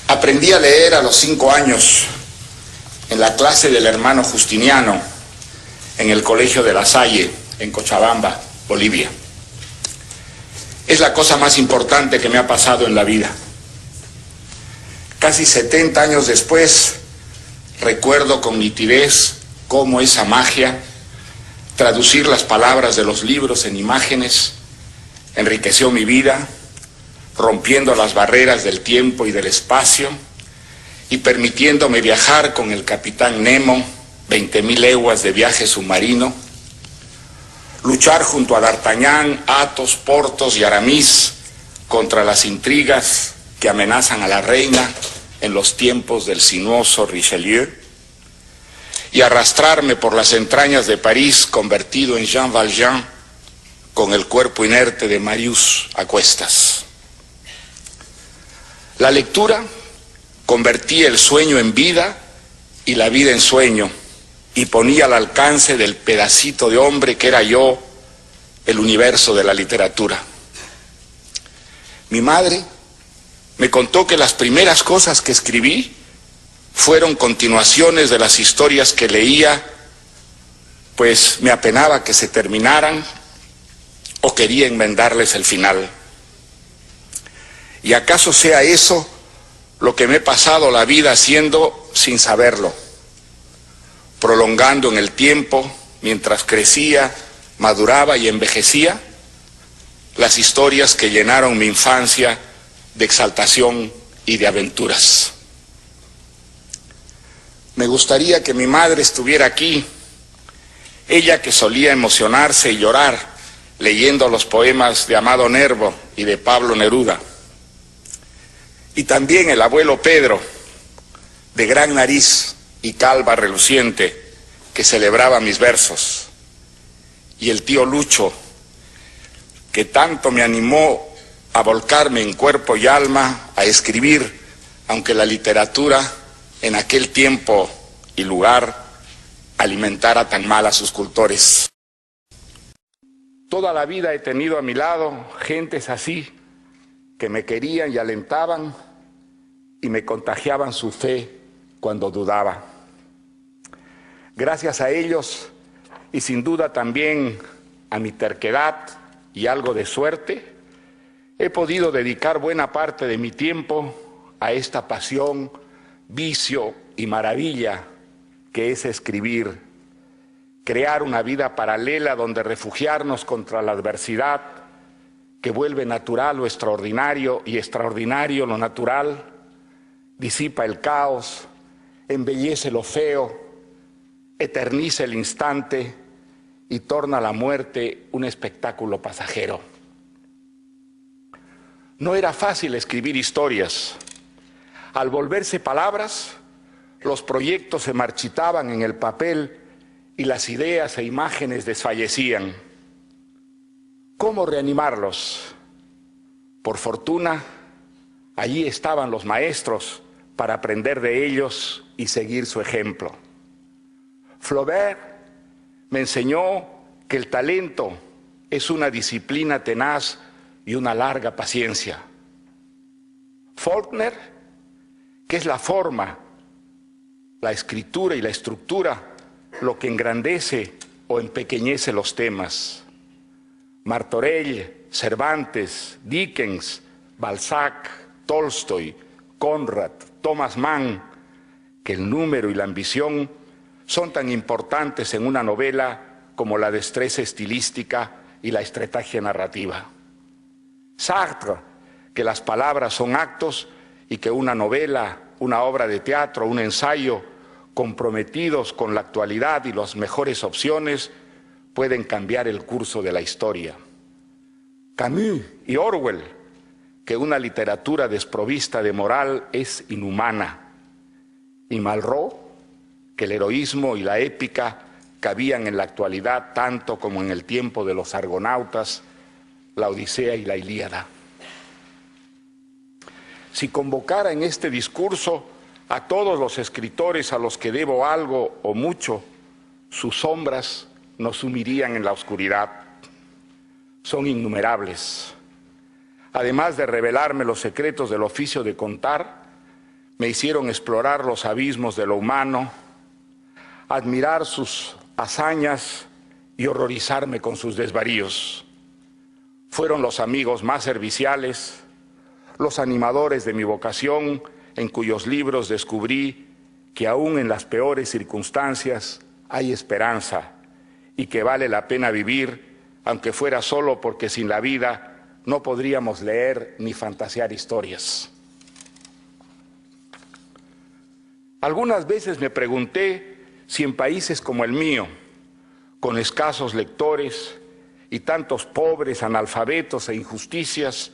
Aprendí a leer a los 5 años en la clase del hermano Justiniano en el Colegio de La Salle, en Cochabamba, Bolivia. Es la cosa más importante que me ha pasado en la vida. Casi 70 años después, recuerdo con nitidez cómo esa magia, traducir las palabras de los libros en imágenes, enriqueció mi vida, rompiendo las barreras del tiempo y del espacio y permitiéndome viajar con el capitán Nemo 20.000 leguas de viaje submarino, luchar junto a D'Artagnan, Athos, Porthos y Aramis contra las intrigas que amenazan a la reina en los tiempos del sinuoso Richelieu, y arrastrarme por las entrañas de París convertido en Jean Valjean con el cuerpo inerte de Marius a cuestas. La lectura convertía el sueño en vida y la vida en sueño, y ponía al alcance del pedacito de hombre que era yo el universo de la literatura. Mi madre me contó que las primeras cosas que escribí fueron continuaciones de las historias que leía, pues me apenaba que se terminaran o quería enmendarles el final. ¿Y acaso sea eso lo que me he pasado la vida haciendo sin saberlo? Prolongando en el tiempo, mientras crecía, maduraba y envejecía, las historias que llenaron mi infancia de exaltación y de aventuras. Me gustaría que mi madre estuviera aquí, ella que solía emocionarse y llorar leyendo los poemas de Amado Nervo y de Pablo Neruda. Y también el abuelo Pedro, de gran nariz y calva reluciente, que celebraba mis versos. Y el tío Lucho, que tanto me animó a volcarme en cuerpo y alma a escribir, aunque la literatura en aquel tiempo y lugar alimentara tan mal a sus cultores. Toda la vida he tenido a mi lado gentes así, que me querían y alentaban y me contagiaban su fe cuando dudaba. Gracias a ellos, y sin duda también a mi terquedad y algo de suerte, he podido dedicar buena parte de mi tiempo a esta pasión, vicio y maravilla que es escribir, crear una vida paralela donde refugiarnos contra la adversidad que vuelve natural lo extraordinario y extraordinario lo natural, disipa el caos, embellece lo feo, eterniza el instante y torna la muerte un espectáculo pasajero. No era fácil escribir historias. Al volverse palabras, los proyectos se marchitaban en el papel y las ideas e imágenes desfallecían. ¿Cómo reanimarlos? Por fortuna, allí estaban los maestros para aprender de ellos y seguir su ejemplo. Flaubert me enseñó que el talento es una disciplina tenaz y una larga paciencia. Faulkner, que es la forma, la escritura y la estructura, lo que engrandece o empequeñece los temas. Martorell, Cervantes, Dickens, Balzac, Tolstoy, Conrad, Thomas Mann, que el número y la ambición son tan importantes en una novela como la destreza estilística y la estrategia narrativa. Sartre, que las palabras son actos y que una novela, una obra de teatro, un ensayo, comprometidos con la actualidad y las mejores opciones, pueden cambiar el curso de la historia. Camus y Orwell, que una literatura desprovista de moral es inhumana. Y Malraux, que el heroísmo y la épica cabían en la actualidad tanto como en el tiempo de los argonautas, la Odisea y la Ilíada. Si convocara en este discurso a todos los escritores a los que debo algo o mucho, sus sombras nos sumirían en la oscuridad. Son innumerables. Además de revelarme los secretos del oficio de contar, me hicieron explorar los abismos de lo humano, admirar sus hazañas y horrorizarme con sus desvaríos. Fueron los amigos más serviciales, los animadores de mi vocación, en cuyos libros descubrí que aún en las peores circunstancias hay esperanza y que vale la pena vivir, aunque fuera solo porque sin la vida no podríamos leer ni fantasear historias. Algunas veces me pregunté si en países como el mío, con escasos lectores y tantos pobres, analfabetos e injusticias,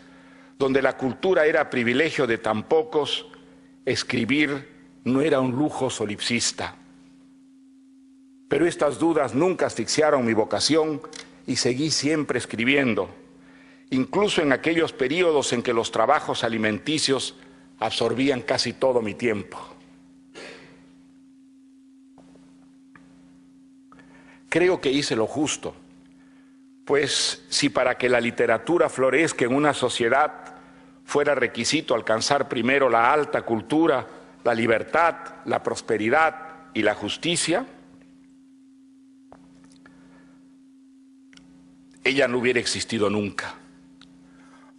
donde la cultura era privilegio de tan pocos, escribir no era un lujo solipsista. Pero estas dudas nunca asfixiaron mi vocación y seguí siempre escribiendo, incluso en aquellos periodos en que los trabajos alimenticios absorbían casi todo mi tiempo. Creo que hice lo justo, pues si para que la literatura florezca en una sociedad fuera requisito alcanzar primero la alta cultura, la libertad, la prosperidad y la justicia, ella no hubiera existido nunca.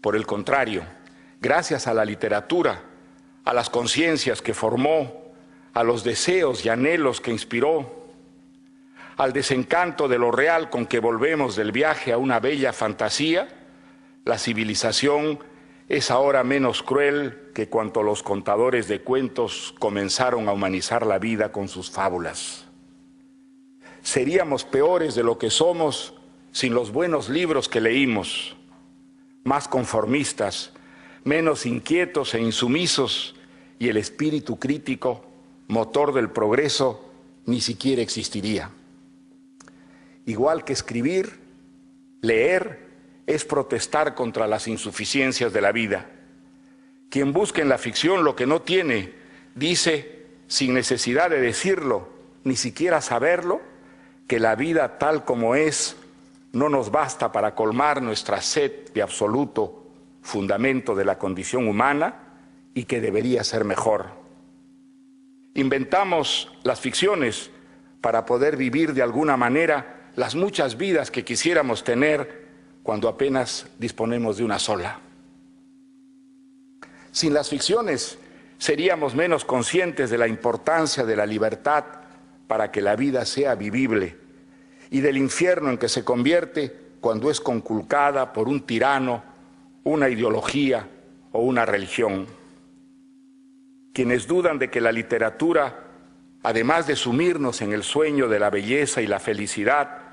Por el contrario, gracias a la literatura, a las conciencias que formó, a los deseos y anhelos que inspiró, al desencanto de lo real con que volvemos del viaje a una bella fantasía, la civilización es ahora menos cruel que cuando los contadores de cuentos comenzaron a humanizar la vida con sus fábulas. Seríamos peores de lo que somos sin los buenos libros que leímos, más conformistas, menos inquietos e insumisos, y el espíritu crítico, motor del progreso, ni siquiera existiría. Igual que escribir, leer es protestar contra las insuficiencias de la vida. Quien busca en la ficción lo que no tiene, dice, sin necesidad de decirlo, ni siquiera saberlo, que la vida tal como es no nos basta para colmar nuestra sed de absoluto fundamento de la condición humana y que debería ser mejor. Inventamos las ficciones para poder vivir de alguna manera las muchas vidas que quisiéramos tener cuando apenas disponemos de una sola. Sin las ficciones seríamos menos conscientes de la importancia de la libertad para que la vida sea vivible y del infierno en que se convierte cuando es conculcada por un tirano, una ideología o una religión. Quienes dudan de que la literatura, además de sumirnos en el sueño de la belleza y la felicidad,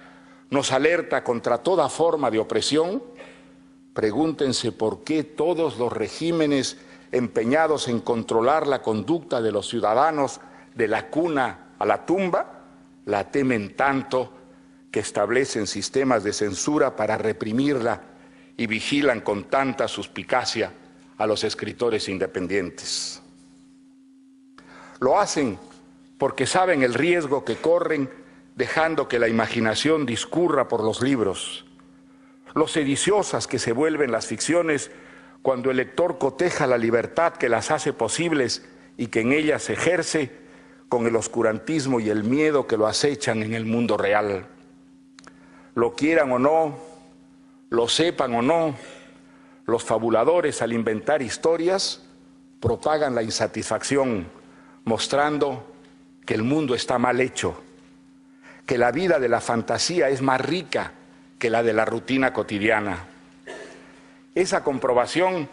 nos alerta contra toda forma de opresión, pregúntense por qué todos los regímenes empeñados en controlar la conducta de los ciudadanos de la cuna a la tumba la temen tanto que establecen sistemas de censura para reprimirla y vigilan con tanta suspicacia a los escritores independientes. Lo hacen porque saben el riesgo que corren dejando que la imaginación discurra por los libros, lo sediciosas que se vuelven las ficciones cuando el lector coteja la libertad que las hace posibles y que en ellas se ejerce con el oscurantismo y el miedo que lo acechan en el mundo real. Lo quieran o no, lo sepan o no, los fabuladores al inventar historias propagan la insatisfacción, mostrando que el mundo está mal hecho, que la vida de la fantasía es más rica que la de la rutina cotidiana. Esa comprobación,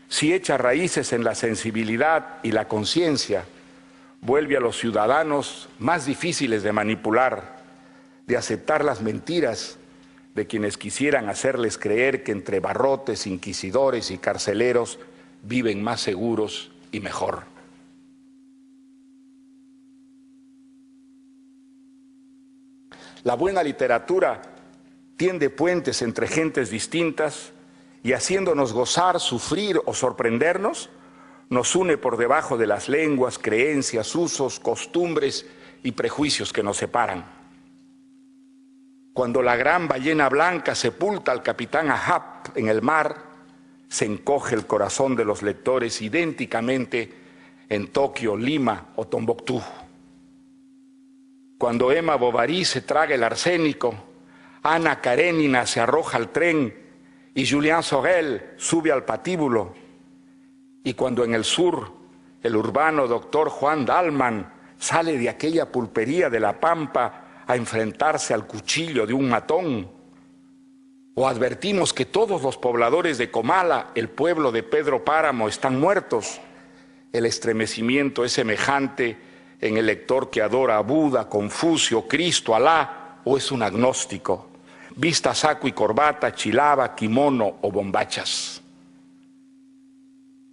si echa raíces en la sensibilidad y la conciencia, vuelve a los ciudadanos más difíciles de manipular, de aceptar las mentiras de quienes quisieran hacerles creer que entre barrotes, inquisidores y carceleros viven más seguros y mejor. La buena literatura tiende puentes entre gentes distintas y haciéndonos gozar, sufrir o sorprendernos, nos une por debajo de las lenguas, creencias, usos, costumbres y prejuicios que nos separan. Cuando la gran ballena blanca sepulta al capitán Ahab en el mar, se encoge el corazón de los lectores idénticamente en Tokio, Lima o Tombuctú. Cuando Emma Bovary se traga el arsénico, Ana Karenina se arroja al tren y Julien Sorel sube al patíbulo. Y cuando en el sur el urbano doctor Juan Dalman sale de aquella pulpería de La Pampa a enfrentarse al cuchillo de un matón, o advertimos que todos los pobladores de Comala, el pueblo de Pedro Páramo, están muertos, el estremecimiento es semejante en el lector que adora a Buda, Confucio, Cristo, Alá, o es un agnóstico, vista saco y corbata, chilaba, kimono o bombachas.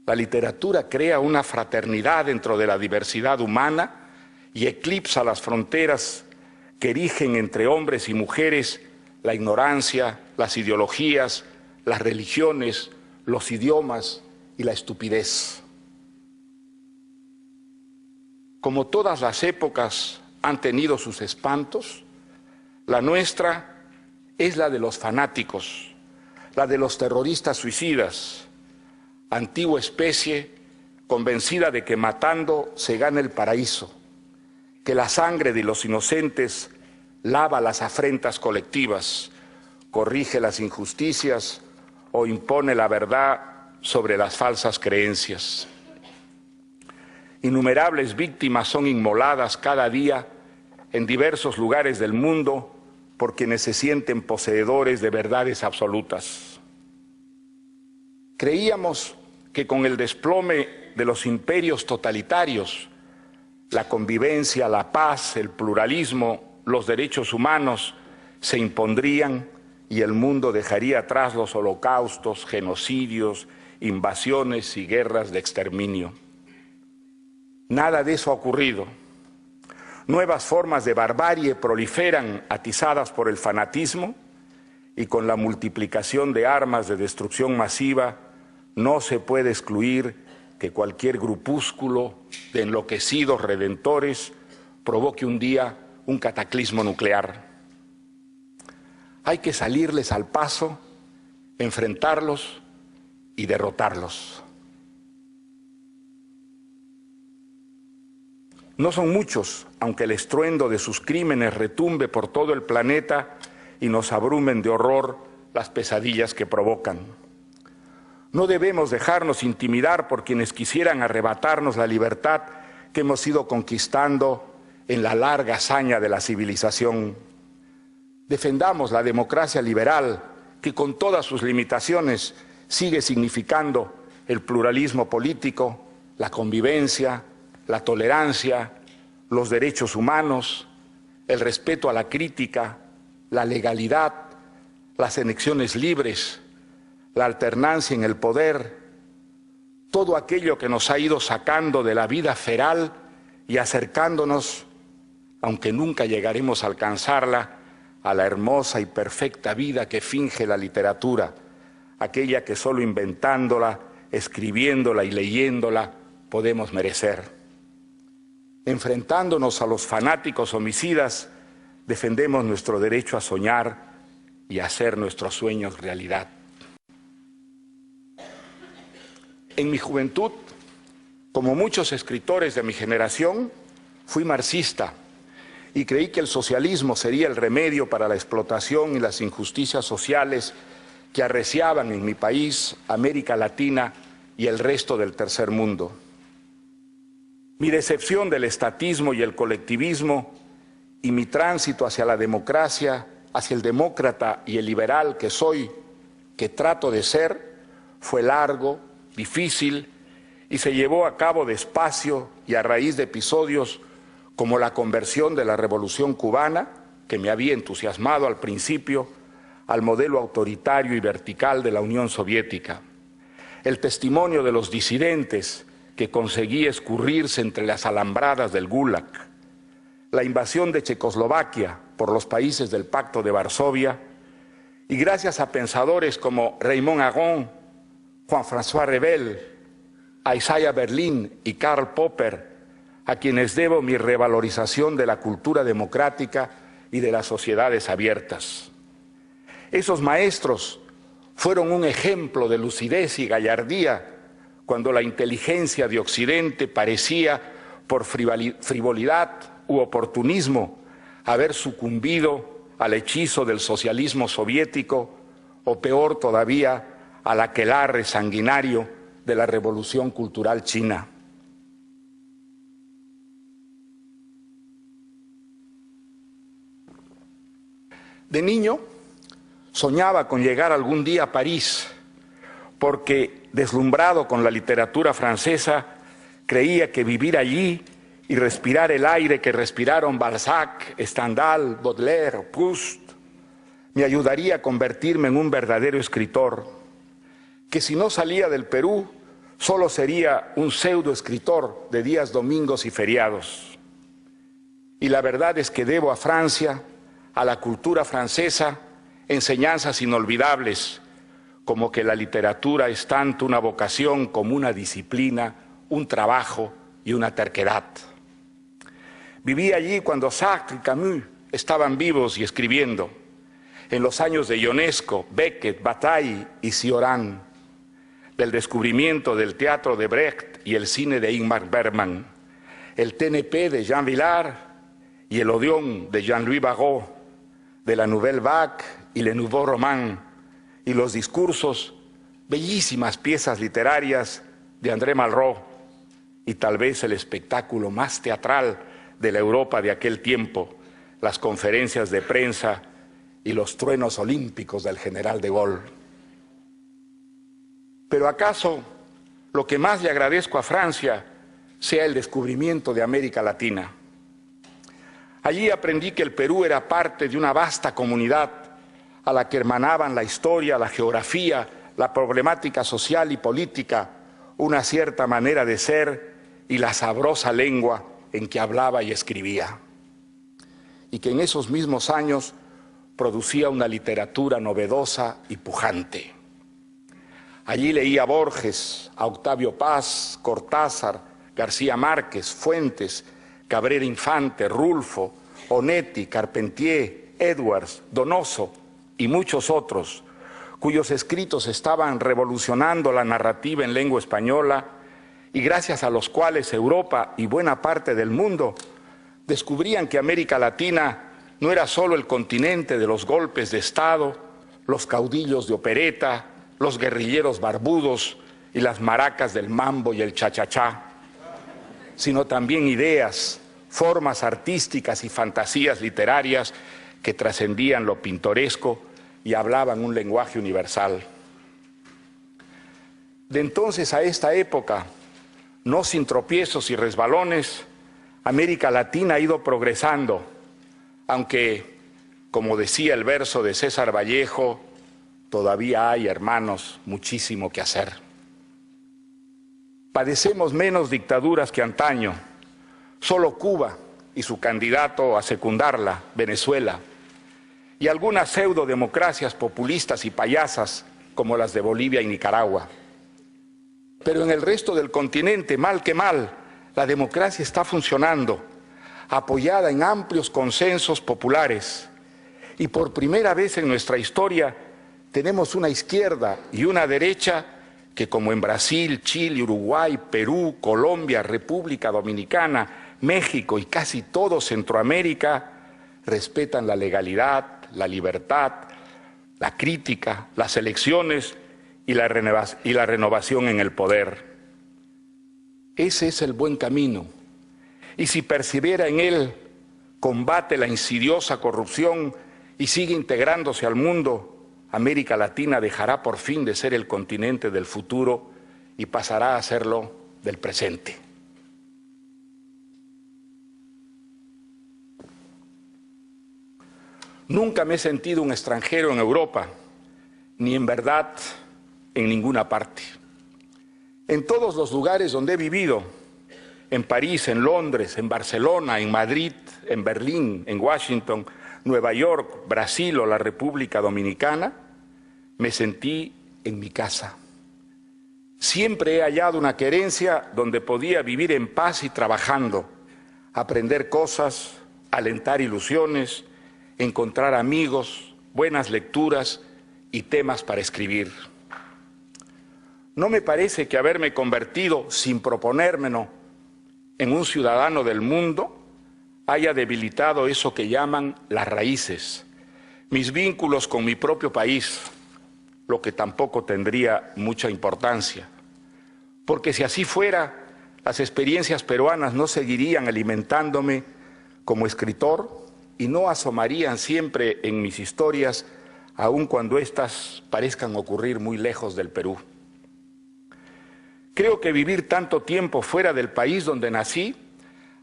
La literatura crea una fraternidad dentro de la diversidad humana y eclipsa las fronteras que erigen entre hombres y mujeres la ignorancia, las ideologías, las religiones, los idiomas y la estupidez. Como todas las épocas han tenido sus espantos, la nuestra es la de los fanáticos, la de los terroristas suicidas, antigua especie convencida de que matando se gana el paraíso, que la sangre de los inocentes lava las afrentas colectivas, corrige las injusticias o impone la verdad sobre las falsas creencias. Innumerables víctimas son inmoladas cada día en diversos lugares del mundo por quienes se sienten poseedores de verdades absolutas. Creíamos que con el desplome de los imperios totalitarios, la convivencia, la paz, el pluralismo, los derechos humanos se impondrían y el mundo dejaría atrás los holocaustos, genocidios, invasiones y guerras de exterminio. Nada de eso ha ocurrido. Nuevas formas de barbarie proliferan atizadas por el fanatismo y con la multiplicación de armas de destrucción masiva no se puede excluir que cualquier grupúsculo de enloquecidos redentores provoque un día un cataclismo nuclear. Hay que salirles al paso, enfrentarlos y derrotarlos. No son muchos, aunque el estruendo de sus crímenes retumbe por todo el planeta y nos abrumen de horror las pesadillas que provocan. No debemos dejarnos intimidar por quienes quisieran arrebatarnos la libertad que hemos ido conquistando en la larga hazaña de la civilización. Defendamos la democracia liberal, que con todas sus limitaciones sigue significando el pluralismo político, la convivencia, la tolerancia, los derechos humanos, el respeto a la crítica, la legalidad, las elecciones libres, la alternancia en el poder, todo aquello que nos ha ido sacando de la vida feral y acercándonos, aunque nunca llegaremos a alcanzarla, a la hermosa y perfecta vida que finge la literatura, aquella que solo inventándola, escribiéndola y leyéndola podemos merecer. Enfrentándonos a los fanáticos homicidas, defendemos nuestro derecho a soñar y a hacer nuestros sueños realidad. En mi juventud, como muchos escritores de mi generación, fui marxista y creí que el socialismo sería el remedio para la explotación y las injusticias sociales que arreciaban en mi país, América Latina y el resto del tercer mundo. Mi decepción del estatismo y el colectivismo y mi tránsito hacia la democracia, hacia el demócrata y el liberal que soy, que trato de ser, fue largo, difícil y se llevó a cabo despacio y a raíz de episodios como la conversión de la Revolución Cubana, que me había entusiasmado al principio, al modelo autoritario y vertical de la Unión Soviética, el testimonio de los disidentes que conseguí escurrirse entre las alambradas del Gulag, la invasión de Checoslovaquia por los países del Pacto de Varsovia y gracias a pensadores como Raymond Aron, Juan-François Revel, a Isaiah Berlin y Karl Popper, a quienes debo mi revalorización de la cultura democrática y de las sociedades abiertas. Esos maestros fueron un ejemplo de lucidez y gallardía cuando la inteligencia de Occidente parecía, por frivolidad u oportunismo, haber sucumbido al hechizo del socialismo soviético, o peor todavía, al aquelarre sanguinario de la Revolución Cultural China. De niño, soñaba con llegar algún día a París, porque, deslumbrado con la literatura francesa, creía que vivir allí y respirar el aire que respiraron Balzac, Stendhal, Baudelaire, Proust, me ayudaría a convertirme en un verdadero escritor, que si no salía del Perú, solo sería un pseudoescritor de días domingos y feriados. Y la verdad es que debo a Francia, a la cultura francesa, enseñanzas inolvidables, como que la literatura es tanto una vocación como una disciplina, un trabajo y una terquedad. Viví allí cuando Sartre y Camus estaban vivos y escribiendo, en los años de Ionesco, Beckett, Bataille y Cioran, del descubrimiento del teatro de Brecht y el cine de Ingmar Bergman, el TNP de Jean Vilar y el Odeón de Jean-Louis Barrault, de la Nouvelle Vague y Le Nouveau Roman, y los discursos, bellísimas piezas literarias de André Malraux, y tal vez el espectáculo más teatral de la Europa de aquel tiempo, las conferencias de prensa y los truenos olímpicos del general de Gaulle. Pero ¿acaso lo que más le agradezco a Francia sea el descubrimiento de América Latina? Allí aprendí que el Perú era parte de una vasta comunidad a la que hermanaban la historia, la geografía, la problemática social y política, una cierta manera de ser y la sabrosa lengua en que hablaba y escribía. Y que en esos mismos años producía una literatura novedosa y pujante. Allí leía a Borges, a Octavio Paz, Cortázar, García Márquez, Fuentes, Cabrera Infante, Rulfo, Onetti, Carpentier, Edwards, Donoso y muchos otros, cuyos escritos estaban revolucionando la narrativa en lengua española y gracias a los cuales Europa y buena parte del mundo descubrían que América Latina no era solo el continente de los golpes de Estado, los caudillos de opereta, los guerrilleros barbudos y las maracas del mambo y el cha-cha-cha, sino también ideas, formas artísticas y fantasías literarias que trascendían lo pintoresco y hablaban un lenguaje universal. De entonces a esta época, no sin tropiezos y resbalones, América Latina ha ido progresando, aunque, como decía el verso de César Vallejo, todavía hay, hermanos, muchísimo que hacer. Padecemos menos dictaduras que antaño, solo Cuba y su candidato a secundarla, Venezuela, y algunas pseudodemocracias populistas y payasas como las de Bolivia y Nicaragua. Pero en el resto del continente, mal que mal, la democracia está funcionando, apoyada en amplios consensos populares. Y por primera vez en nuestra historia tenemos una izquierda y una derecha que, como en Brasil, Chile, Uruguay, Perú, Colombia, República Dominicana, México y casi todo Centroamérica, respetan la legalidad, la libertad, la crítica, las elecciones y la renovación en el poder. Ese es el buen camino. Y si persevera en él, combate la insidiosa corrupción y sigue integrándose al mundo, América Latina dejará por fin de ser el continente del futuro y pasará a serlo del presente. Nunca me he sentido un extranjero en Europa, ni en verdad en ninguna parte. En todos los lugares donde he vivido, en París, en Londres, en Barcelona, en Madrid, en Berlín, en Washington, Nueva York, Brasil o la República Dominicana, me sentí en mi casa. Siempre he hallado una querencia donde podía vivir en paz y trabajando, aprender cosas, alentar ilusiones, encontrar amigos, buenas lecturas y temas para escribir. No me parece que haberme convertido, sin proponérmelo, en un ciudadano del mundo haya debilitado eso que llaman las raíces, mis vínculos con mi propio país, lo que tampoco tendría mucha importancia. Porque si así fuera, las experiencias peruanas no seguirían alimentándome como escritor y no asomarían siempre en mis historias, aun cuando éstas parezcan ocurrir muy lejos del Perú. Creo que vivir tanto tiempo fuera del país donde nací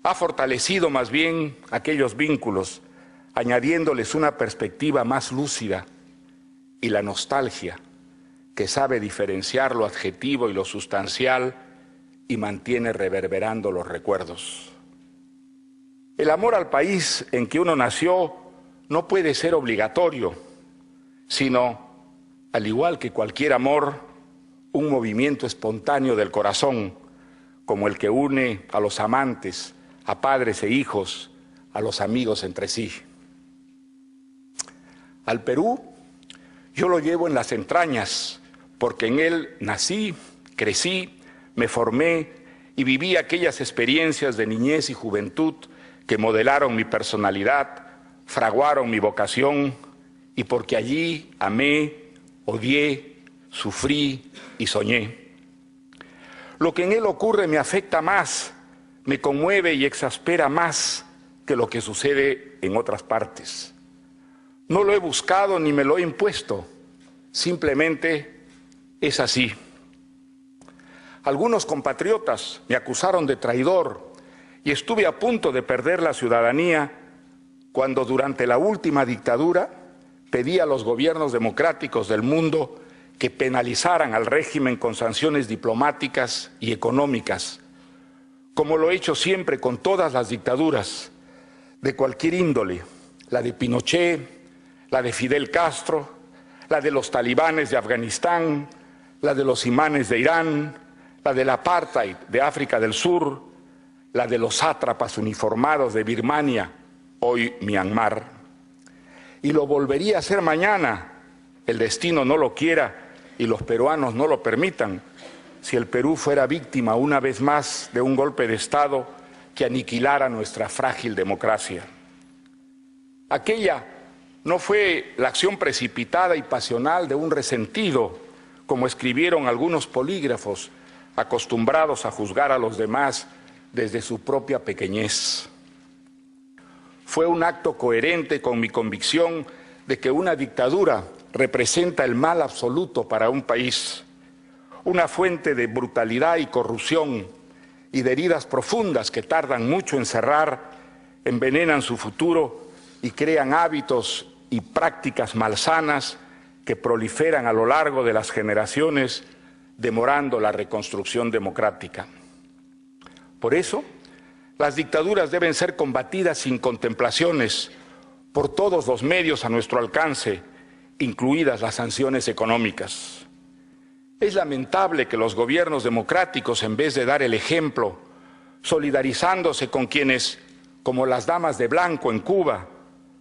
ha fortalecido más bien aquellos vínculos, añadiéndoles una perspectiva más lúcida y la nostalgia, que sabe diferenciar lo adjetivo y lo sustancial y mantiene reverberando los recuerdos. El amor al país en que uno nació no puede ser obligatorio, sino, al igual que cualquier amor, un movimiento espontáneo del corazón, como el que une a los amantes, a padres e hijos, a los amigos entre sí. Al Perú yo lo llevo en las entrañas, porque en él nací, crecí, me formé y viví aquellas experiencias de niñez y juventud que modelaron mi personalidad, fraguaron mi vocación, y porque allí amé, odié, sufrí y soñé. Lo que en él ocurre me afecta más, me conmueve y exaspera más que lo que sucede en otras partes. No lo he buscado ni me lo he impuesto, simplemente es así. Algunos compatriotas me acusaron de traidor y estuve a punto de perder la ciudadanía cuando durante la última dictadura pedí a los gobiernos democráticos del mundo que penalizaran al régimen con sanciones diplomáticas y económicas, como lo he hecho siempre con todas las dictaduras de cualquier índole, la de Pinochet, la de Fidel Castro, la de los talibanes de Afganistán, la de los imanes de Irán, la del apartheid de África del Sur, la de los sátrapas uniformados de Birmania, hoy Myanmar. Y lo volvería a hacer mañana, el destino no lo quiera y los peruanos no lo permitan, si el Perú fuera víctima una vez más de un golpe de Estado que aniquilara nuestra frágil democracia. Aquella no fue la acción precipitada y pasional de un resentido, como escribieron algunos polígrafos acostumbrados a juzgar a los demás desde su propia pequeñez. Fue un acto coherente con mi convicción de que una dictadura representa el mal absoluto para un país, una fuente de brutalidad y corrupción y de heridas profundas que tardan mucho en cerrar, envenenan su futuro y crean hábitos y prácticas malsanas que proliferan a lo largo de las generaciones, demorando la reconstrucción democrática. Por eso, las dictaduras deben ser combatidas sin contemplaciones por todos los medios a nuestro alcance, incluidas las sanciones económicas. Es lamentable que los gobiernos democráticos, en vez de dar el ejemplo, solidarizándose con quienes, como las damas de blanco en Cuba,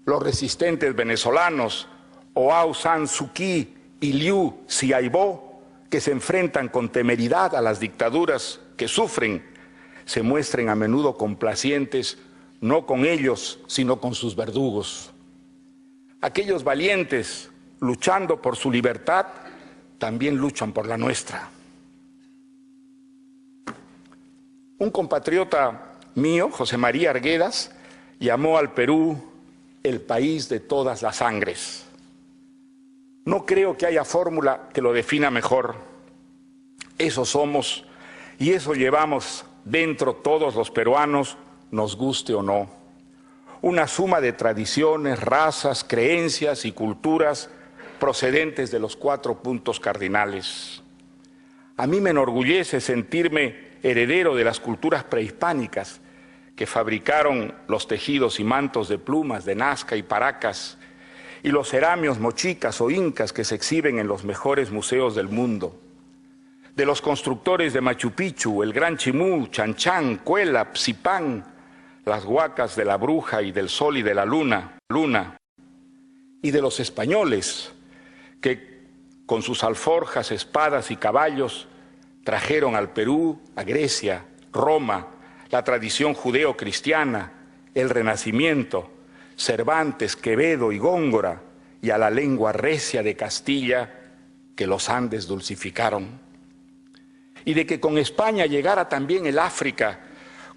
los resistentes venezolanos, o Aung San Suu Kyi y Liu Xiaobo, que se enfrentan con temeridad a las dictaduras que sufren, se muestren a menudo complacientes, no con ellos, sino con sus verdugos. Aquellos valientes, luchando por su libertad, también luchan por la nuestra. Un compatriota mío, José María Arguedas, llamó al Perú el país de todas las sangres. No creo que haya fórmula que lo defina mejor. Eso somos y eso llevamos dentro todos los peruanos, nos guste o no. Una suma de tradiciones, razas, creencias y culturas procedentes de los 4 puntos cardinales. A mí me enorgullece sentirme heredero de las culturas prehispánicas que fabricaron los tejidos y mantos de plumas de Nazca y Paracas y los ceramios mochicas o incas que se exhiben en los mejores museos del mundo. De los constructores de Machu Picchu, el Gran Chimú, Chan Chan, Cuela, Psipán, las huacas de la Bruja y del Sol y de la Luna, y de los españoles, que con sus alforjas, espadas y caballos trajeron al Perú, a Grecia, Roma, la tradición judeo-cristiana, el Renacimiento, Cervantes, Quevedo y Góngora, y a la lengua recia de Castilla que los Andes dulcificaron. Y de que con España llegara también el África,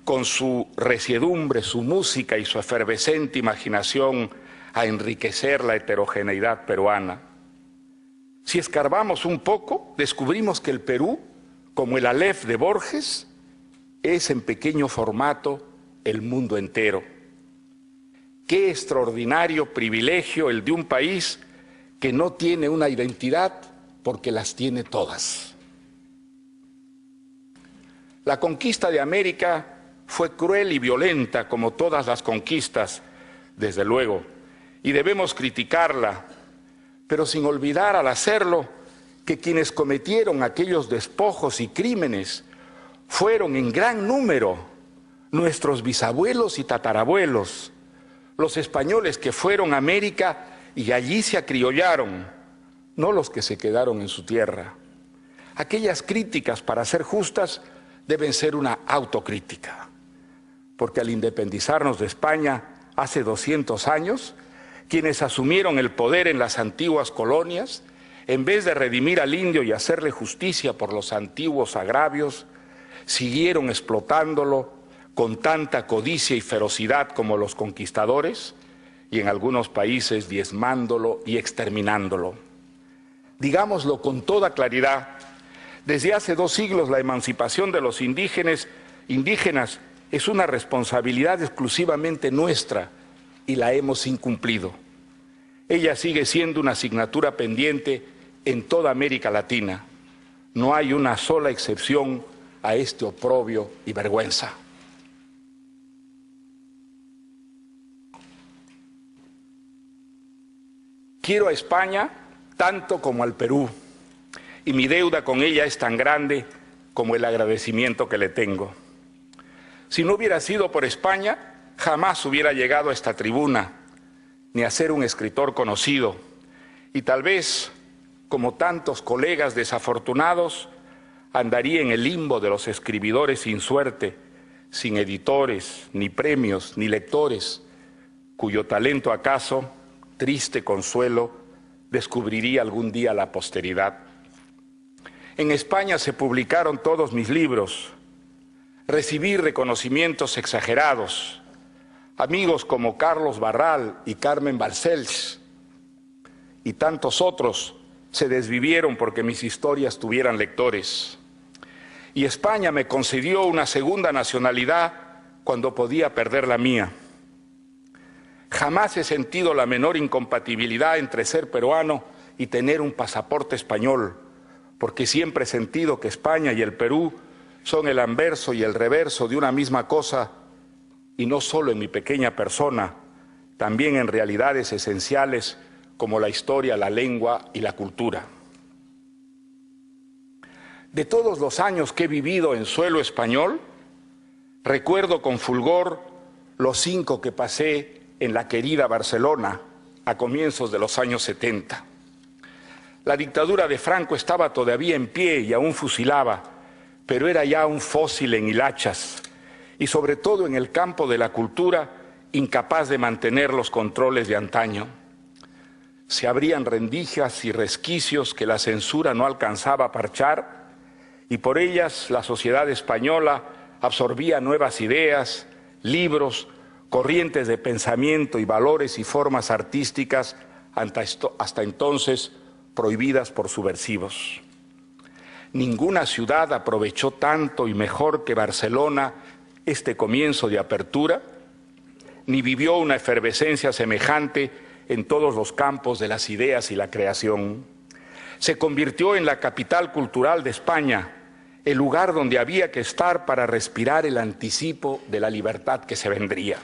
con su resiedumbre, su música y su efervescente imaginación a enriquecer la heterogeneidad peruana. Si escarbamos un poco, descubrimos que el Perú, como el Aleph de Borges, es en pequeño formato el mundo entero. Qué extraordinario privilegio el de un país que no tiene una identidad porque las tiene todas. La conquista de América fue cruel y violenta como todas las conquistas, desde luego, y debemos criticarla, pero sin olvidar al hacerlo que quienes cometieron aquellos despojos y crímenes fueron en gran número nuestros bisabuelos y tatarabuelos, los españoles que fueron a América y allí se acriollaron, no los que se quedaron en su tierra. Aquellas críticas, para ser justas, deben ser una autocrítica, porque al independizarnos de España hace 200 años, quienes asumieron el poder en las antiguas colonias, en vez de redimir al indio y hacerle justicia por los antiguos agravios, siguieron explotándolo con tanta codicia y ferocidad como los conquistadores, y en algunos países diezmándolo y exterminándolo. Digámoslo con toda claridad, desde hace 2 siglos la emancipación de los indígenas es una responsabilidad exclusivamente nuestra y la hemos incumplido. Ella sigue siendo una asignatura pendiente en toda América Latina. No hay una sola excepción a este oprobio y vergüenza. Quiero a España tanto como al Perú, y mi deuda con ella es tan grande como el agradecimiento que le tengo. Si no hubiera sido por España, jamás hubiera llegado a esta tribuna, ni a ser un escritor conocido, y tal vez, como tantos colegas desafortunados, andaría en el limbo de los escribidores sin suerte, sin editores, ni premios, ni lectores, cuyo talento acaso, triste consuelo, descubriría algún día la posteridad. En España se publicaron todos mis libros, recibí reconocimientos exagerados, amigos como Carlos Barral y Carmen Balcells y tantos otros se desvivieron porque mis historias tuvieran lectores. Y España me concedió una segunda nacionalidad cuando podía perder la mía. Jamás he sentido la menor incompatibilidad entre ser peruano y tener un pasaporte español, porque siempre he sentido que España y el Perú son el anverso y el reverso de una misma cosa, y no solo en mi pequeña persona, también en realidades esenciales como la historia, la lengua y la cultura. De todos los años que he vivido en suelo español, recuerdo con fulgor los 5 que pasé en la querida Barcelona a comienzos de los años 70. La dictadura de Franco estaba todavía en pie y aún fusilaba, pero era ya un fósil en hilachas y sobre todo en el campo de la cultura incapaz de mantener los controles de antaño. Se abrían rendijas y resquicios que la censura no alcanzaba a parchar y por ellas la sociedad española absorbía nuevas ideas, libros, corrientes de pensamiento y valores y formas artísticas hasta entonces prohibidas por subversivos. Ninguna ciudad aprovechó tanto y mejor que Barcelona este comienzo de apertura, ni vivió una efervescencia semejante en todos los campos de las ideas y la creación. Se convirtió en la capital cultural de España, el lugar donde había que estar para respirar el anticipo de la libertad que se vendría.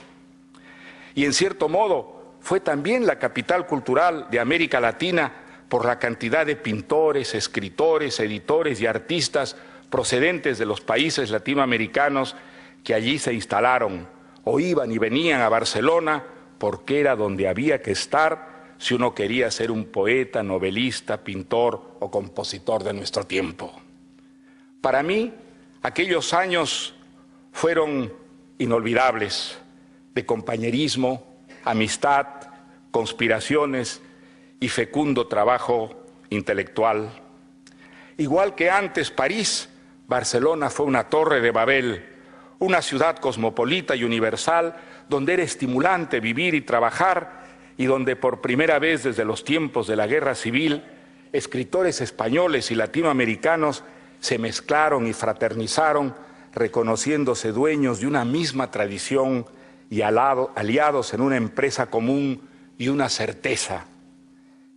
Y en cierto modo fue también la capital cultural de América Latina por la cantidad de pintores, escritores, editores y artistas procedentes de los países latinoamericanos que allí se instalaron o iban y venían a Barcelona porque era donde había que estar si uno quería ser un poeta, novelista, pintor o compositor de nuestro tiempo. Para mí, aquellos años fueron inolvidables, de compañerismo, amistad, conspiraciones y fecundo trabajo intelectual. Igual que antes París, Barcelona fue una torre de Babel, una ciudad cosmopolita y universal donde era estimulante vivir y trabajar y donde por primera vez desde los tiempos de la Guerra Civil, escritores españoles y latinoamericanos se mezclaron y fraternizaron, reconociéndose dueños de una misma tradición y aliados en una empresa común y una certeza,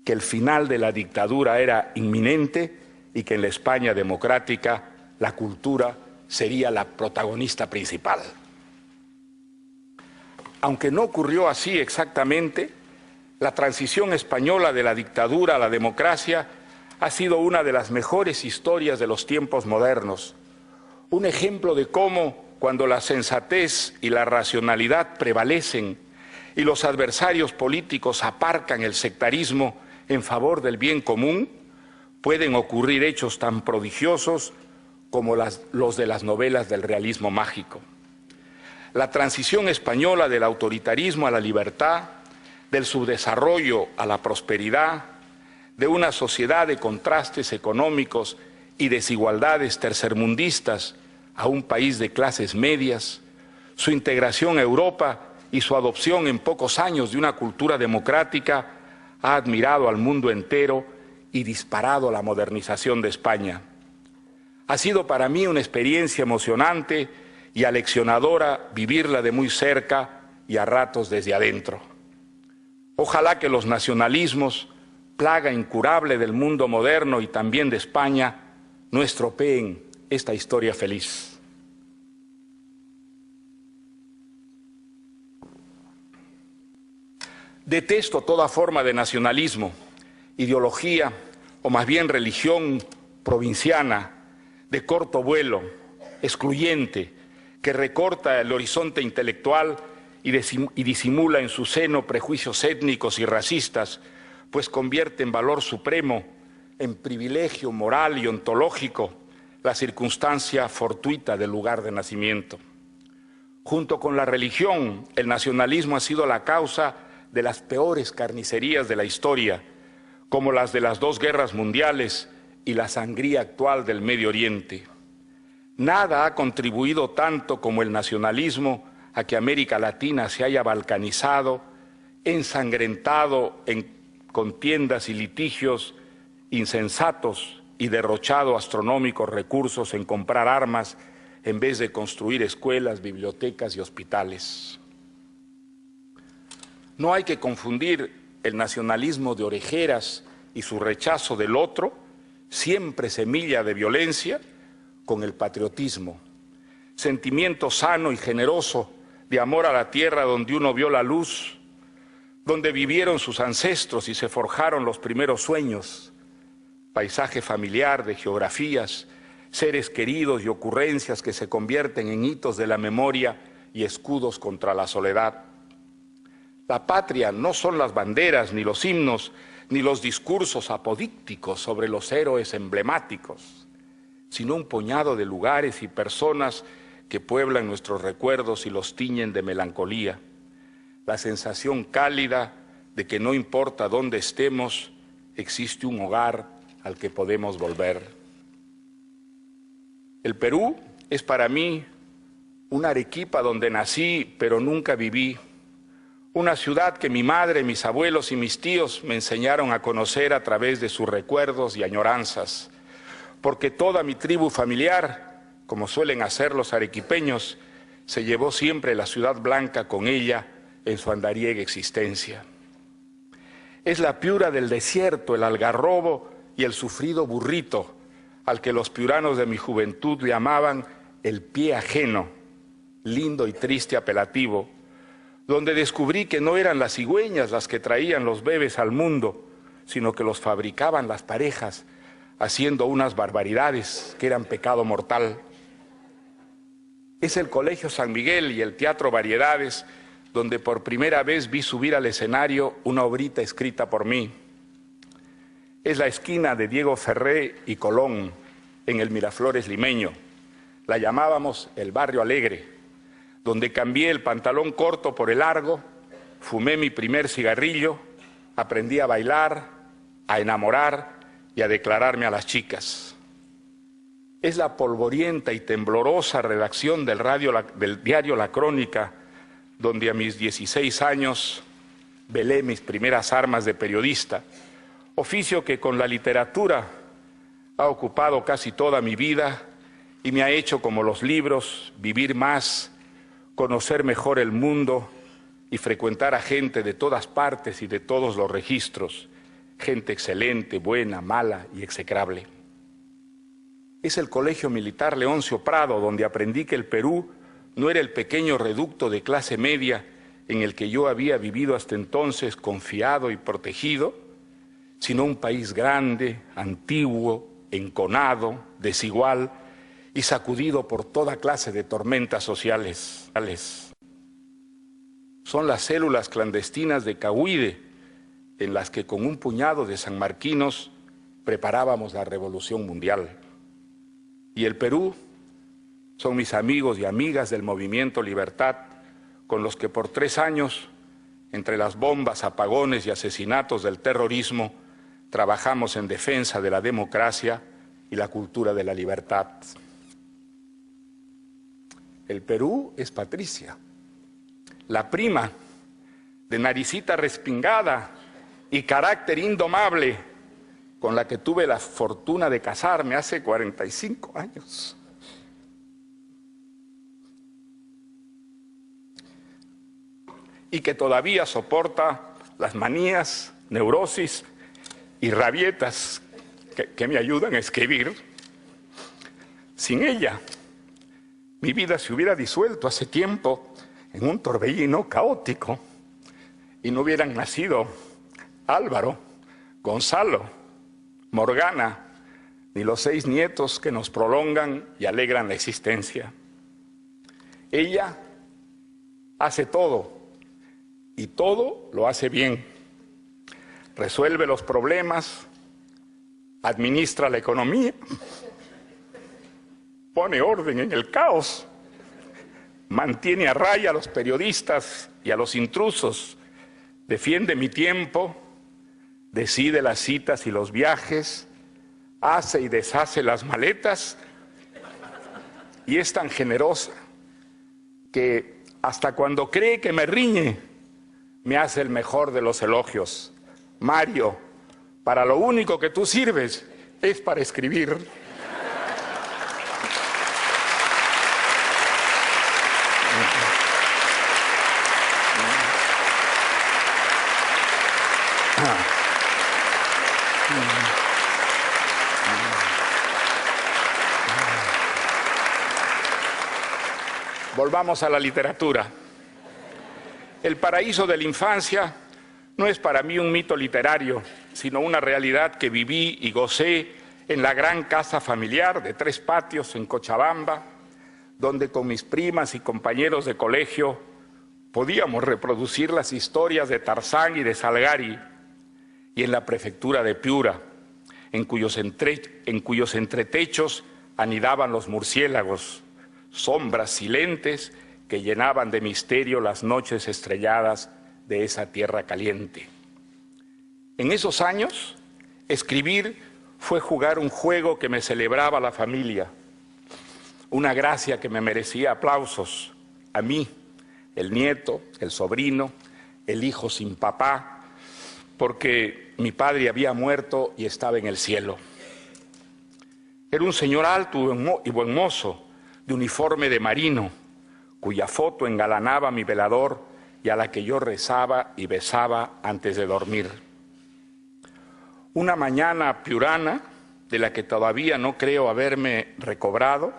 que el final de la dictadura era inminente y que en la España democrática la cultura sería la protagonista principal. Aunque no ocurrió así exactamente, la transición española de la dictadura a la democracia ha sido una de las mejores historias de los tiempos modernos, un ejemplo de cómo, cuando la sensatez y la racionalidad prevalecen y los adversarios políticos aparcan el sectarismo en favor del bien común, pueden ocurrir hechos tan prodigiosos como los de las novelas del realismo mágico. La transición española del autoritarismo a la libertad, del subdesarrollo a la prosperidad, de una sociedad de contrastes económicos y desigualdades tercermundistas a un país de clases medias, su integración a Europa y su adopción en pocos años de una cultura democrática ha admirado al mundo entero y disparado la modernización de España. Ha sido para mí una experiencia emocionante y aleccionadora vivirla de muy cerca y a ratos desde adentro. Ojalá que los nacionalismos, plaga incurable del mundo moderno y también de España, no estropeen esta historia feliz. Detesto toda forma de nacionalismo, ideología o más bien religión provinciana, de corto vuelo, excluyente, que recorta el horizonte intelectual y disimula en su seno prejuicios étnicos y racistas, pues convierte en valor supremo, en privilegio moral y ontológico, la circunstancia fortuita del lugar de nacimiento. Junto con la religión, el nacionalismo ha sido la causa de las peores carnicerías de la historia, como las de las dos guerras mundiales y la sangría actual del Medio Oriente. Nada ha contribuido tanto como el nacionalismo a que América Latina se haya balcanizado, ensangrentado en contiendas y litigios insensatos y derrochado astronómicos recursos en comprar armas en vez de construir escuelas, bibliotecas y hospitales. No hay que confundir el nacionalismo de orejeras y su rechazo del otro, siempre semilla de violencia, con el patriotismo, sentimiento sano y generoso de amor a la tierra donde uno vio la luz, donde vivieron sus ancestros y se forjaron los primeros sueños, paisaje familiar de geografías, seres queridos y ocurrencias que se convierten en hitos de la memoria y escudos contra la soledad. La patria no son las banderas, ni los himnos, ni los discursos apodícticos sobre los héroes emblemáticos, sino un puñado de lugares y personas que pueblan nuestros recuerdos y los tiñen de melancolía. La sensación cálida de que no importa dónde estemos, existe un hogar al que podemos volver. El Perú es para mí una Arequipa donde nací, pero nunca viví. Una ciudad que mi madre, mis abuelos y mis tíos me enseñaron a conocer a través de sus recuerdos y añoranzas, porque toda mi tribu familiar, como suelen hacer los arequipeños, se llevó siempre la ciudad blanca con ella en su andariega existencia. Es la Piura del desierto, el algarrobo y el sufrido burrito, al que los piuranos de mi juventud llamaban el pie ajeno, lindo y triste apelativo, donde descubrí que no eran las cigüeñas las que traían los bebés al mundo, sino que los fabricaban las parejas, haciendo unas barbaridades que eran pecado mortal. Es el Colegio San Miguel y el Teatro Variedades donde por primera vez vi subir al escenario una obrita escrita por mí. Es la esquina de Diego Ferré y Colón, en el Miraflores limeño. La llamábamos el Barrio Alegre, donde cambié el pantalón corto por el largo, fumé mi primer cigarrillo, aprendí a bailar, a enamorar y a declararme a las chicas. Es la polvorienta y temblorosa redacción del diario La Crónica, donde a mis 16 años velé mis primeras armas de periodista, oficio que con la literatura ha ocupado casi toda mi vida y me ha hecho, como los libros, vivir más, conocer mejor el mundo y frecuentar a gente de todas partes y de todos los registros, gente excelente, buena, mala y execrable. Es el Colegio Militar Leoncio Prado, donde aprendí que el Perú no era el pequeño reducto de clase media en el que yo había vivido hasta entonces confiado y protegido, sino un país grande, antiguo, enconado, desigual y sacudido por toda clase de tormentas sociales. Son las células clandestinas de Cahuide, en las que con un puñado de sanmarquinos preparábamos la revolución mundial. Y el Perú son mis amigos y amigas del Movimiento Libertad, con los que por 3 años, entre las bombas, apagones y asesinatos del terrorismo, trabajamos en defensa de la democracia y la cultura de la libertad. El Perú es Patricia, la prima de naricita respingada y carácter indomable con la que tuve la fortuna de casarme hace 45 años. Y que todavía soporta las manías, neurosis y rabietas que me ayudan a escribir. Sin ella, mi vida se hubiera disuelto hace tiempo en un torbellino caótico y no hubieran nacido Álvaro, Gonzalo, Morgana, ni los 6 nietos que nos prolongan y alegran la existencia. Ella hace todo y todo lo hace bien. Resuelve los problemas, administra la economía, pone orden en el caos, mantiene a raya a los periodistas y a los intrusos, defiende mi tiempo, decide las citas y los viajes, hace y deshace las maletas y es tan generosa que hasta cuando cree que me riñe, me hace el mejor de los elogios. Mario, para lo único que tú sirves es para escribir. Volvamos a la literatura. El paraíso de la infancia no es para mí un mito literario, sino una realidad que viví y gocé en la gran casa familiar de 3 patios en Cochabamba, donde con mis primas y compañeros de colegio podíamos reproducir las historias de Tarzán y de Salgari, y en la prefectura de Piura, en cuyos entretechos anidaban los murciélagos, sombras silentes que llenaban de misterio las noches estrelladas de esa tierra caliente. En esos años, escribir fue jugar un juego que me celebraba la familia, una gracia que me merecía aplausos, a mí, el nieto, el sobrino, el hijo sin papá, porque mi padre había muerto y estaba en el cielo. Era un señor alto y buen mozo, de uniforme de marino, cuya foto engalanaba mi velador y a la que yo rezaba y besaba antes de dormir. Una mañana piurana, de la que todavía no creo haberme recobrado,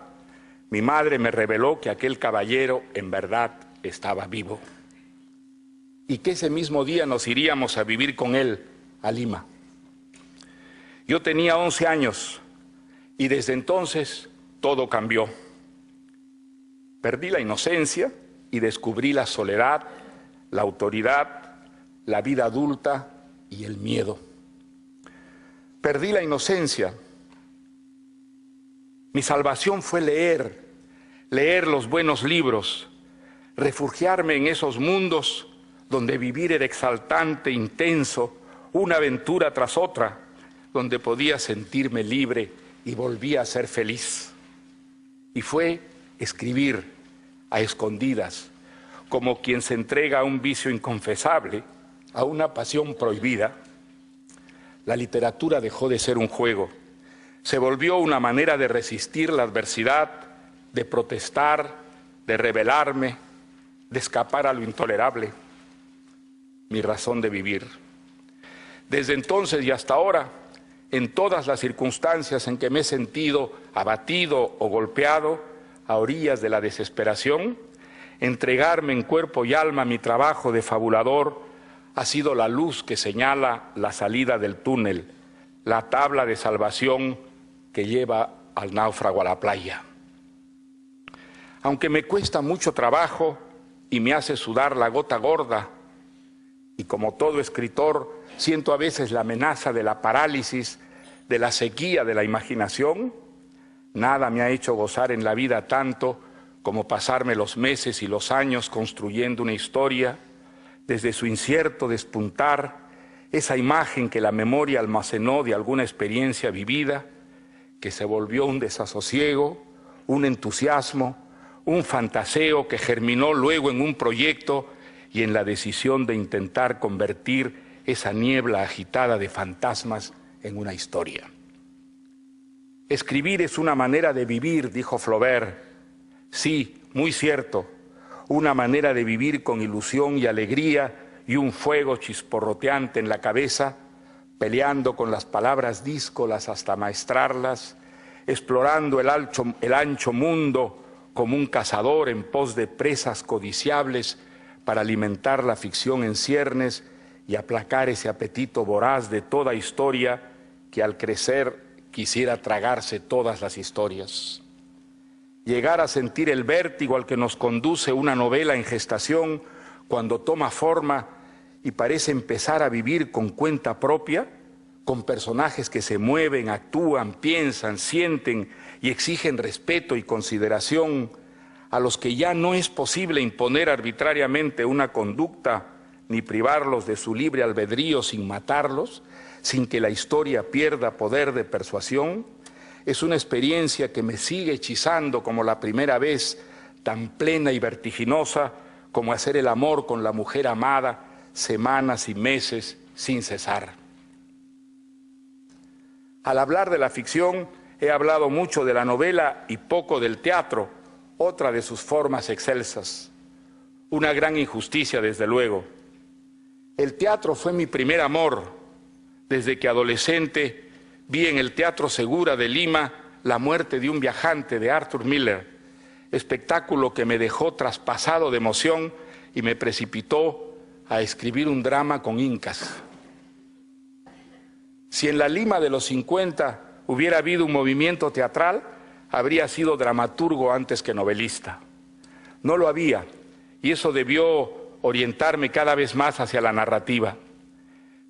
mi madre me reveló que aquel caballero en verdad estaba vivo y que ese mismo día nos iríamos a vivir con él a Lima. Yo tenía 11 años y desde entonces todo cambió. Perdí la inocencia y descubrí la soledad, la autoridad, la vida adulta y el miedo. Perdí la inocencia Mi salvación fue leer los buenos libros, refugiarme en esos mundos donde vivir era exaltante, intenso, una aventura tras otra, donde podía sentirme libre y volvía a ser feliz. Y fue escribir a escondidas, como quien se entrega a un vicio inconfesable, a una pasión prohibida. La literatura dejó de ser un juego, se volvió una manera de resistir la adversidad, de protestar, de rebelarme, de escapar a lo intolerable, mi razón de vivir. Desde entonces y hasta ahora, en todas las circunstancias en que me he sentido abatido o golpeado, a orillas de la desesperación, entregarme en cuerpo y alma a mi trabajo de fabulador ha sido la luz que señala la salida del túnel, la tabla de salvación que lleva al náufrago a la playa. Aunque me cuesta mucho trabajo y me hace sudar la gota gorda, y como todo escritor siento a veces la amenaza de la parálisis, de la sequía de la imaginación, nada me ha hecho gozar en la vida tanto como pasarme los meses y los años construyendo una historia, desde su incierto despuntar, esa imagen que la memoria almacenó de alguna experiencia vivida, que se volvió un desasosiego, un entusiasmo, un fantaseo que germinó luego en un proyecto y en la decisión de intentar convertir esa niebla agitada de fantasmas en una historia. Escribir es una manera de vivir, dijo Flaubert. Sí, muy cierto, una manera de vivir con ilusión y alegría y un fuego chisporroteante en la cabeza, peleando con las palabras díscolas hasta maestrarlas, explorando el ancho mundo como un cazador en pos de presas codiciables para alimentar la ficción en ciernes y aplacar ese apetito voraz de toda historia que al crecer quisiera tragarse todas las historias. Llegar a sentir el vértigo al que nos conduce una novela en gestación cuando toma forma y parece empezar a vivir con cuenta propia, con personajes que se mueven, actúan, piensan, sienten y exigen respeto y consideración, a los que ya no es posible imponer arbitrariamente una conducta ni privarlos de su libre albedrío sin matarlos, sin que la historia pierda poder de persuasión, es una experiencia que me sigue hechizando como la primera vez, tan plena y vertiginosa como hacer el amor con la mujer amada semanas y meses sin cesar. Al hablar de la ficción, he hablado mucho de la novela y poco del teatro, otra de sus formas excelsas. Una gran injusticia, desde luego. El teatro fue mi primer amor. Desde que adolescente vi en el Teatro Segura de Lima La muerte de un viajante de Arthur Miller, espectáculo que me dejó traspasado de emoción y me precipitó a escribir un drama con incas. Si en la Lima de los 50 hubiera habido un movimiento teatral, habría sido dramaturgo antes que novelista. No lo había, y eso debió orientarme cada vez más hacia la narrativa.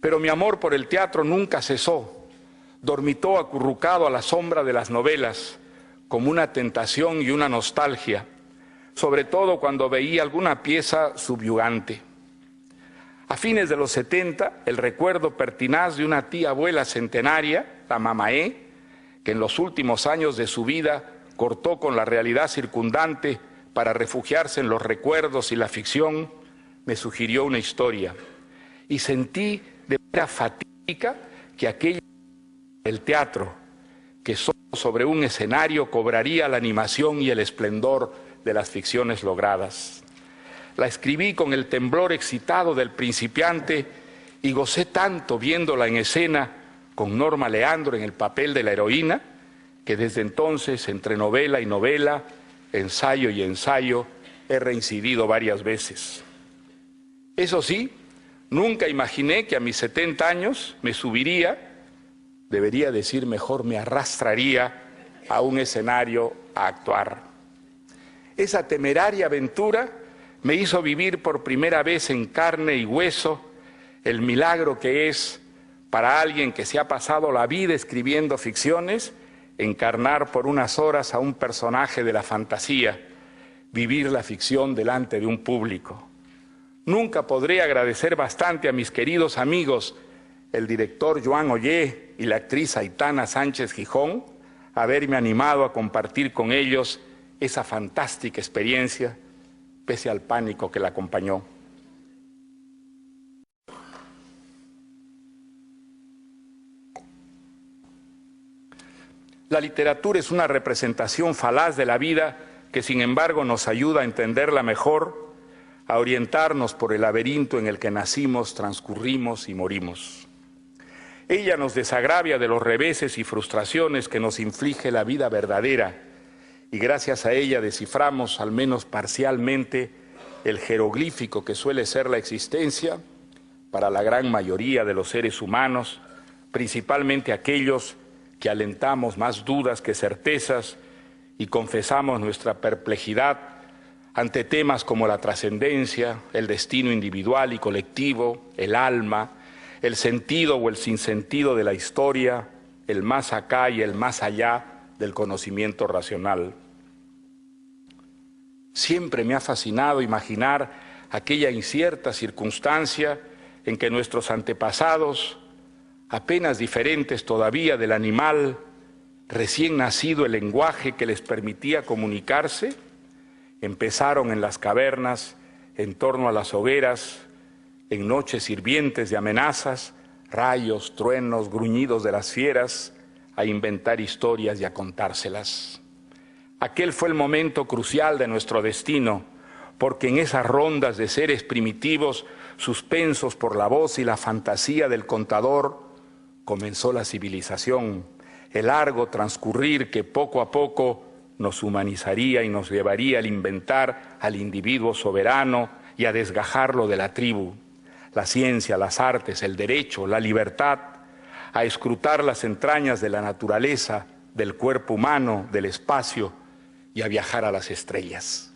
Pero mi amor por el teatro nunca cesó. Dormitó acurrucado a la sombra de las novelas, como una tentación y una nostalgia, sobre todo cuando veía alguna pieza subyugante. A fines de los 70, el recuerdo pertinaz de una tía abuela centenaria, la Mamaé, que en los últimos años de su vida cortó con la realidad circundante para refugiarse en los recuerdos y la ficción, me sugirió una historia. Y sentí de manera fatídica que aquella del teatro, que solo sobre un escenario cobraría la animación y el esplendor de las ficciones logradas. La escribí con el temblor excitado del principiante y gocé tanto viéndola en escena con Norma Leandro en el papel de la heroína, que desde entonces, entre novela y novela, ensayo y ensayo, he reincidido varias veces. Eso sí, nunca imaginé que a mis 70 años me subiría, debería decir mejor, me arrastraría a un escenario a actuar. Esa temeraria aventura me hizo vivir por primera vez en carne y hueso el milagro que es para alguien que se ha pasado la vida escribiendo ficciones, encarnar por unas horas a un personaje de la fantasía, vivir la ficción delante de un público. Nunca podré agradecer bastante a mis queridos amigos, el director Joan Ollé y la actriz Aitana Sánchez Gijón, haberme animado a compartir con ellos esa fantástica experiencia, pese al pánico que la acompañó. La literatura es una representación falaz de la vida que, sin embargo, nos ayuda a entenderla mejor, a orientarnos por el laberinto en el que nacimos, transcurrimos y morimos. Ella nos desagravia de los reveses y frustraciones que nos inflige la vida verdadera, y gracias a ella desciframos, al menos parcialmente, el jeroglífico que suele ser la existencia para la gran mayoría de los seres humanos, principalmente aquellos que alentamos más dudas que certezas y confesamos nuestra perplejidad ante temas como la trascendencia, el destino individual y colectivo, el alma, el sentido o el sinsentido de la historia, el más acá y el más allá del conocimiento racional. Siempre me ha fascinado imaginar aquella incierta circunstancia en que nuestros antepasados, apenas diferentes todavía del animal, recién nacido el lenguaje que les permitía comunicarse, empezaron en las cavernas, en torno a las hogueras, en noches hirvientes de amenazas, rayos, truenos, gruñidos de las fieras, a inventar historias y a contárselas. Aquel fue el momento crucial de nuestro destino, porque en esas rondas de seres primitivos, suspensos por la voz y la fantasía del contador, comenzó la civilización, el largo transcurrir que poco a poco nos humanizaría y nos llevaría al inventar al individuo soberano y a desgajarlo de la tribu, la ciencia, las artes, el derecho, la libertad, a escrutar las entrañas de la naturaleza, del cuerpo humano, del espacio y a viajar a las estrellas.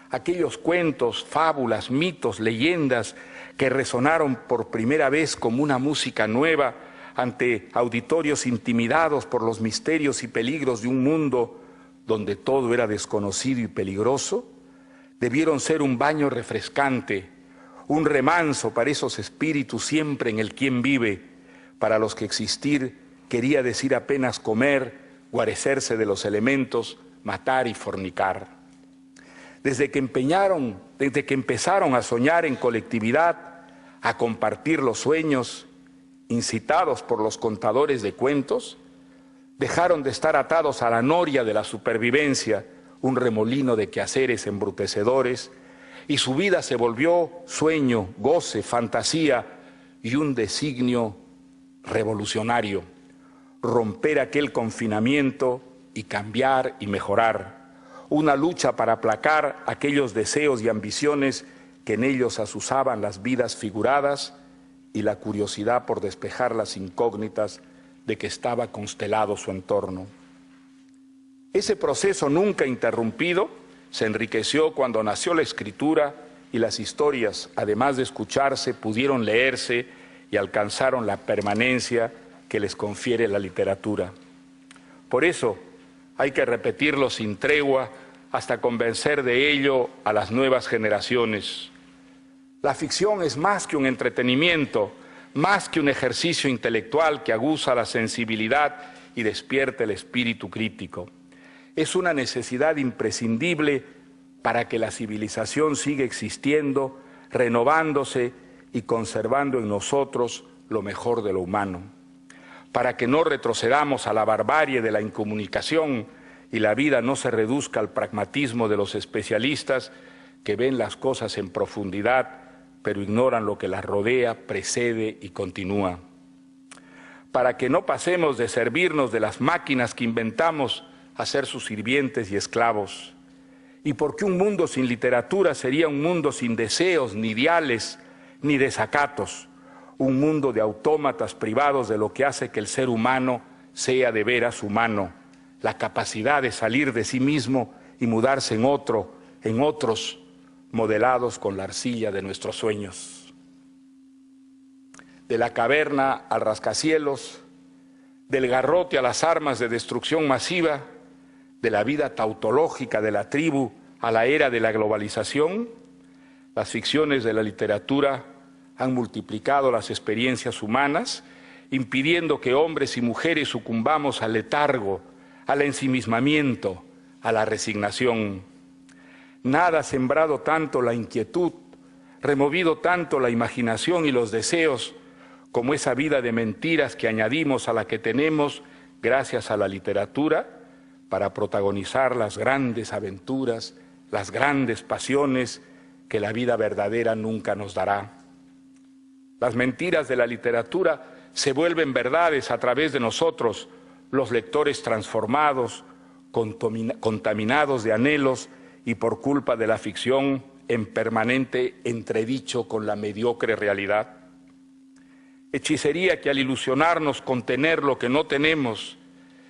Aquellos cuentos, fábulas, mitos, leyendas que resonaron por primera vez como una música nueva ante auditorios intimidados por los misterios y peligros de un mundo donde todo era desconocido y peligroso, debieron ser un baño refrescante, un remanso para esos espíritus siempre en el quién vive, para los que existir quería decir apenas comer, guarecerse de los elementos, matar y fornicar. Desde que empezaron a soñar en colectividad, a compartir los sueños, incitados por los contadores de cuentos, dejaron de estar atados a la noria de la supervivencia, un remolino de quehaceres embrutecedores, y su vida se volvió sueño, goce, fantasía y un designio revolucionario, romper aquel confinamiento y cambiar y mejorar, una lucha para aplacar aquellos deseos y ambiciones que en ellos azuzaban las vidas figuradas y la curiosidad por despejar las incógnitas de que estaba constelado su entorno. Ese proceso nunca interrumpido se enriqueció cuando nació la escritura y las historias, además de escucharse, pudieron leerse y alcanzaron la permanencia que les confiere la literatura. Por eso hay que repetirlo sin tregua hasta convencer de ello a las nuevas generaciones. La ficción es más que un entretenimiento, más que un ejercicio intelectual que aguza la sensibilidad y despierta el espíritu crítico. Es una necesidad imprescindible para que la civilización siga existiendo, renovándose y conservando en nosotros lo mejor de lo humano, para que no retrocedamos a la barbarie de la incomunicación y la vida no se reduzca al pragmatismo de los especialistas que ven las cosas en profundidad, pero ignoran lo que las rodea, precede y continúa. Para que no pasemos de servirnos de las máquinas que inventamos a ser sus sirvientes y esclavos. Y porque un mundo sin literatura sería un mundo sin deseos, ni ideales, ni desacatos, un mundo de autómatas privados de lo que hace que el ser humano sea de veras humano, la capacidad de salir de sí mismo y mudarse en otros, modelados con la arcilla de nuestros sueños. De la caverna al rascacielos, del garrote a las armas de destrucción masiva, de la vida tautológica de la tribu a la era de la globalización, las ficciones de la literatura han multiplicado las experiencias humanas, impidiendo que hombres y mujeres sucumbamos al letargo, al ensimismamiento, a la resignación. Nada ha sembrado tanto la inquietud, removido tanto la imaginación y los deseos, como esa vida de mentiras que añadimos a la que tenemos gracias a la literatura para protagonizar las grandes aventuras, las grandes pasiones que la vida verdadera nunca nos dará. Las mentiras de la literatura se vuelven verdades a través de nosotros, los lectores transformados, contaminados de anhelos y por culpa de la ficción en permanente entredicho con la mediocre realidad. Hechicería que al ilusionarnos con tener lo que no tenemos,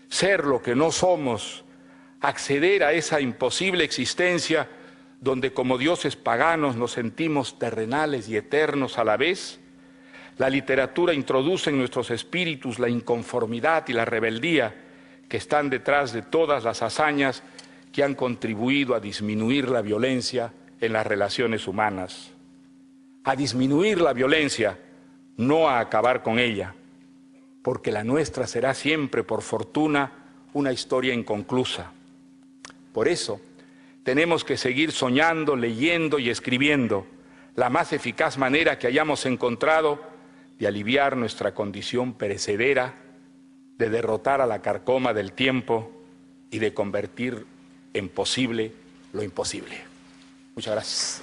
ser lo que no somos, acceder a esa imposible existencia donde como dioses paganos nos sentimos terrenales y eternos a la vez, la literatura introduce en nuestros espíritus la inconformidad y la rebeldía que están detrás de todas las hazañas que han contribuido a disminuir la violencia en las relaciones humanas. A disminuir la violencia, no a acabar con ella, porque la nuestra será siempre, por fortuna, una historia inconclusa. Por eso, tenemos que seguir soñando, leyendo y escribiendo, la más eficaz manera que hayamos encontrado de aliviar nuestra condición perecedera, de derrotar a la carcoma del tiempo y de convertir en posible lo imposible. Muchas gracias.